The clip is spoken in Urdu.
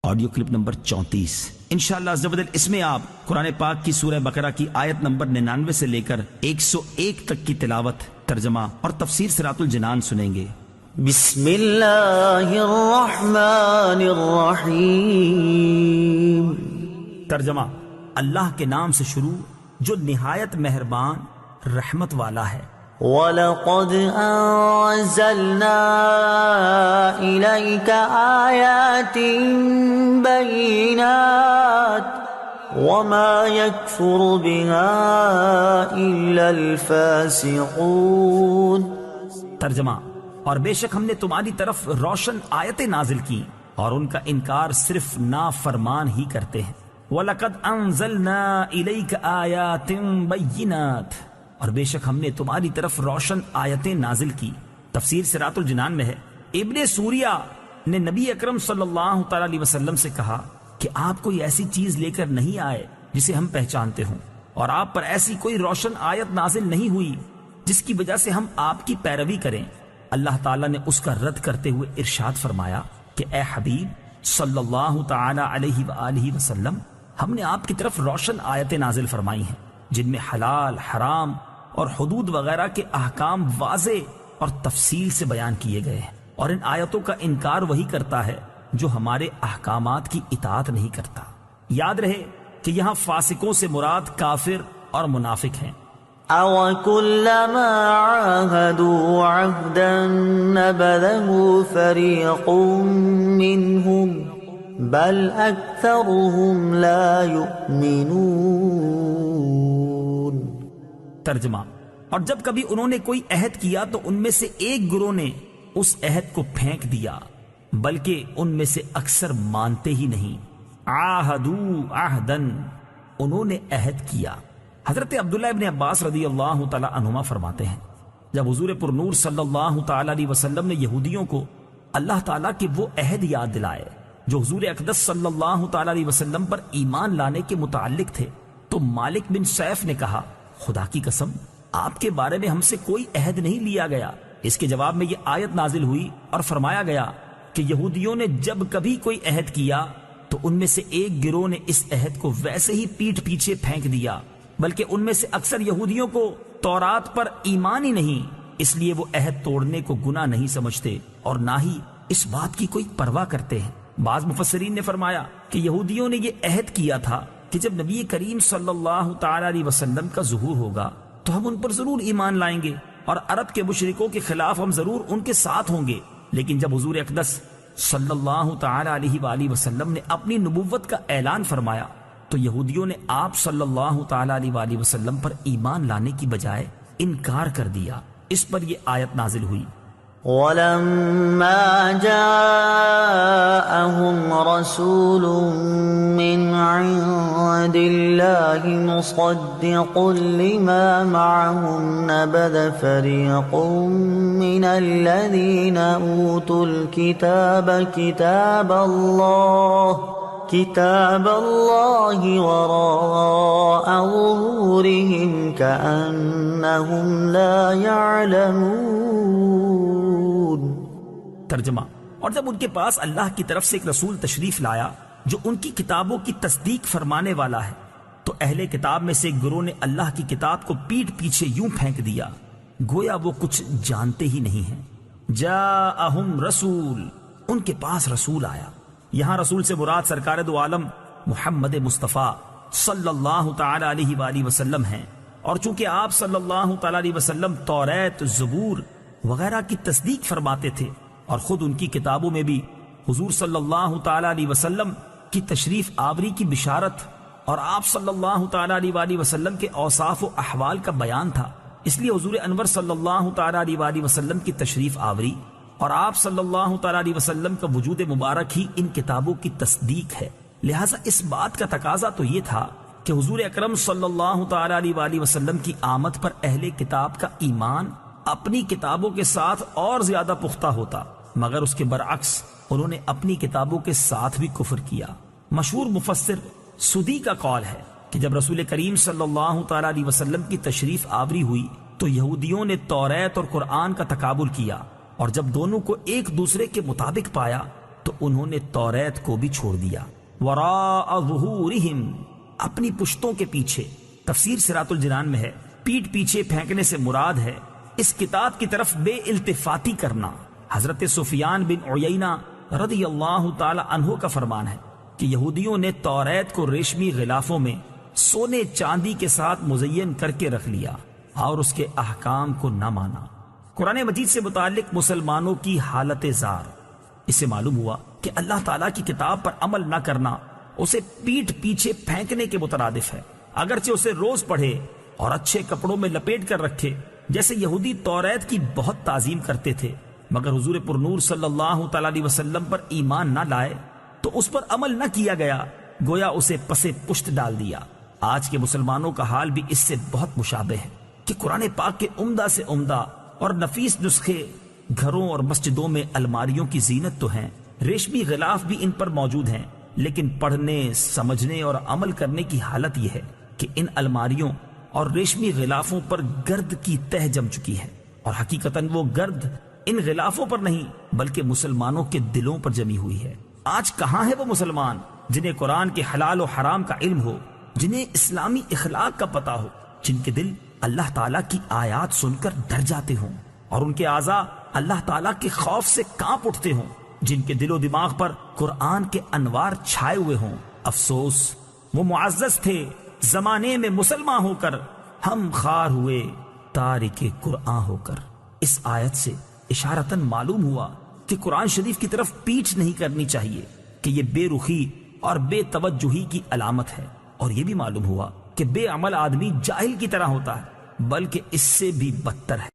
Audio clip number 34۔ انشاءاللہ عز و جل اس میں آپ قرآن پاک کی سورہ بقرہ کی آیت نمبر 99 سے لے کر 101 تک کی تلاوت، ترجمہ اور تفسیر صراط الجنان سنیں گے۔ بسم اللہ الرحمن الرحیم۔ ترجمہ: اللہ کے نام سے شروع جو نہایت مہربان رحمت والا ہے۔ وَلَقَدْ أَنزَلْنَا إِلَيْكَ آيَاتٍ بَيِّنَاتٍ وَمَا يَكْفُرُ بِهَا إِلَّا الْفَاسِقُونَ۔ ترجمہ: اور بے شک ہم نے تمہاری طرف روشن آیتیں نازل کی اور ان کا انکار صرف نافرمان ہی کرتے ہیں۔ وَلَقَدْ أَنزَلْنَا إِلَيْكَ آيَاتٍ بَيِّنَاتٍ، اور بے شک ہم نے تمہاری طرف روشن آیتیں نازل کی۔ تفسیر صراط الجنان میں ہے، ابن سوریہ نے نبی اکرم صلی اللہ تعالی علیہ وسلم سے کہا کہ آپ کوئی ایسی چیز لے کر نہیں آئے جسے ہم پہچانتے ہوں، اور آپ پر ایسی کوئی روشن آیت نازل نہیں ہوئی جس کی وجہ سے ہم آپ کی پیروی کریں۔ اللہ تعالیٰ نے اس کا رد کرتے ہوئے ارشاد فرمایا کہ اے حبیب صلی اللہ تعالی علیہ وآلہ وسلم، ہم نے آپ کی طرف روشن آیتیں نازل فرمائی ہیں جن میں حلال، حرام اور حدود وغیرہ کے احکام واضح اور تفصیل سے بیان کیے گئے ہیں، اور ان آیتوں کا انکار وہی کرتا ہے جو ہمارے احکامات کی اطاعت نہیں کرتا۔ یاد رہے کہ یہاں فاسقوں سے مراد کافر اور منافق ہیں۔ أَوَكُلَّمَا عَاهَدُوا عَهْدًا نَبَذَهُ فَرِيقٌ مِّنْهُمْ بَلْ أَكْثَرُهُمْ لَا يُؤْمِنُونَ۔ ترجمہ: اور جب کبھی انہوں نے کوئی عہد کیا تو ان میں سے ایک گروہ نے اس عہد کو پھینک دیا، بلکہ ان میں سے اکثر مانتے ہی نہیں۔ عاہدوا عہدن، انہوں نے عہد کیا۔ حضرت عبداللہ ابن عباس رضی اللہ تعالی عنہما فرماتے ہیں، جب حضور پر نور صلی اللہ تعالی علیہ وسلم نے یہودیوں کو اللہ تعالیٰ کے وہ عہد یاد دلائے جو حضور اقدس صلی اللہ تعالی علیہ وسلم پر ایمان لانے کے متعلق تھے، تو مالک بن سیف نے کہا، خدا کی قسم آپ کے بارے میں ہم سے کوئی عہد نہیں لیا گیا۔ اس کے جواب میں یہ آیت نازل ہوئی اور فرمایا گیا کہ یہودیوں نے جب کبھی کوئی عہد کیا تو ان میں سے ایک گروہ نے اس عہد کو ویسے ہی پیٹھ پیچھے پھینک دیا، بلکہ ان میں سے اکثر یہودیوں کو تورات پر ایمان ہی نہیں، اس لیے وہ عہد توڑنے کو گناہ نہیں سمجھتے اور نہ ہی اس بات کی کوئی پرواہ کرتے ہیں۔ بعض مفسرین نے فرمایا کہ یہودیوں نے یہ عہد کیا تھا کہ جب نبی کریم صلی اللہ تعالی علیہ وسلم کا ظہور ہوگا تو ہم ان پر ضرور ایمان لائیں گے اور عرب کے مشرکوں کے خلاف ہم ضرور ان کے ساتھ ہوں گے۔ لیکن جب حضور اقدس صلی اللہ تعالی علیہ وآلہ وسلم نے اپنی نبوت کا اعلان فرمایا تو یہودیوں نے آپ صلی اللہ تعالی علیہ وآلہ وسلم پر ایمان لانے کی بجائے انکار کر دیا۔ اس پر یہ آیت نازل ہوئی۔ وَلَمَّا جَاءَهُمْ رَسُولٌ مِّنْ عِندِ اللَّهِ مُصَدِّقٌ لِّمَا مَعَهُمْ نَبَذَ فَرِيقٌ مِّنَ الَّذِينَ أُوتُوا الْكِتَابَ كِتَابَ اللَّهِ وَرَاءَ ظُهُورِهِمْ كَأَنَّهُمْ لَا يَعْلَمُونَ۔ ترجمہ: اور جب ان کے پاس اللہ کی طرف سے ایک رسول تشریف لایا جو ان کی کتابوں کی تصدیق فرمانے والا ہے تو اہل کتاب میں سے ایک گروہ نے اللہ کی کتاب کو پیٹھ پیچھے یوں پھینک دیا گویا وہ کچھ جانتے ہی نہیں ہیں۔ جاءہم رسول، ان کے پاس رسول آیا۔ یہاں رسول سے مراد سرکار دو عالم محمد مصطفیٰ صلی اللہ تعالی علیہ وآلہ وسلم ہیں، اور چونکہ آپ صلی اللہ تعالی علیہ وسلم توریت، زبور وغیرہ کی تصدیق فرماتے تھے اور خود ان کی کتابوں میں بھی حضور صلی اللہ تعالی علیہ وسلم کی تشریف آوری کی بشارت اور آپ صلی اللہ تعالی علیہ وآلہ وسلم کے اوصاف و احوال کا بیان تھا، اس لیے حضور انور صلی اللہ تعالی علیہ وآلہ وسلم کی تشریف آوری اور آپ صلی اللہ تعالی علیہ وسلم کا وجود مبارک ہی ان کتابوں کی تصدیق ہے۔ لہٰذا اس بات کا تقاضا تو یہ تھا کہ حضور اکرم صلی اللہ تعالی علیہ وآلہ وسلم کی آمد پر اہل کتاب کا ایمان اپنی کتابوں کے ساتھ اور زیادہ پختہ ہوتا، مگر اس کے برعکس انہوں نے اپنی کتابوں کے ساتھ بھی کفر کیا۔ مشہور مفسر سدی کا قول ہے کہ جب رسول کریم صلی اللہ تعالی علیہ وسلم کی تشریف آوری ہوئی تو یہودیوں نے توریت اور قرآن کا تقابل کیا، اور جب دونوں کو ایک دوسرے کے مطابق پایا تو انہوں نے توریت کو بھی چھوڑ دیا۔ وراء ظہورہم، اپنی پشتوں کے پیچھے۔ تفسیر صراط الجنان میں ہے پیٹھ پیچھے پھینکنے سے مراد ہے اس کتاب کی طرف بے التفاتی کرنا۔ حضرت سفیان بن عیینہ رضی اللہ تعالی عنہ کا فرمان ہے کہ یہودیوں نے توریت کو ریشمی غلافوں میں سونے چاندی کے ساتھ مزین کر کے رکھ لیا اور اس کے احکام کو نہ مانا۔ قرآن مجید سے متعلق مسلمانوں کی حالت زار، اس سے معلوم ہوا کہ اللہ تعالیٰ کی کتاب پر عمل نہ کرنا اسے پیٹھ پیچھے پھینکنے کے مترادف ہے، اگرچہ اسے روز پڑھے اور اچھے کپڑوں میں لپیٹ کر رکھے۔ جیسے یہودی توریت کی بہت تعظیم کرتے تھے مگر حضور پر نور صلی اللہ تعالی علیہ وسلم پر ایمان نہ لائے تو اس پر عمل نہ کیا گیا، گویا اسے پسے پشت ڈال دیا۔ آج کے مسلمانوں کا حال بھی اس سے بہت مشابہ ہے کہ قرآن پاک کے عمدہ سے عمدہ اور نفیس نسخے گھروں اور مسجدوں میں الماریوں کی زینت تو ہیں، ریشمی غلاف بھی ان پر موجود ہیں، لیکن پڑھنے، سمجھنے اور عمل کرنے کی حالت یہ ہے کہ ان الماریوں اور ریشمی غلافوں پر گرد کی تہ جم چکی ہے، اور حقیقتاً وہ گرد ان غلافوں پر نہیں بلکہ مسلمانوں کے دلوں پر جمی ہوئی ہے۔ آج کہاں ہے وہ مسلمان جنہیں قرآن کے حلال و حرام کا علم ہو، جنہیں اسلامی اخلاق کا پتہ ہو، جن کے دل اللہ تعالیٰ کی آیات سن کر ڈر جاتے ہوں اور ان کے اعضاء اللہ تعالیٰ کے خوف سے کانپ اٹھتے ہوں، جن کے دل و دماغ پر قرآن کے انوار چھائے ہوئے ہوں۔ افسوس، وہ معزز تھے زمانے میں مسلمان ہو کر، ہم خوار ہوئے تارک قرآن ہو کر۔ اس آیت سے اشارتاً معلوم ہوا کہ قرآن شریف کی طرف پیٹھ نہیں کرنی چاہیے کہ یہ بے رخی اور بے توجہی کی علامت ہے، اور یہ بھی معلوم ہوا کہ بے عمل آدمی جاہل کی طرح ہوتا ہے، بلکہ اس سے بھی بدتر ہے۔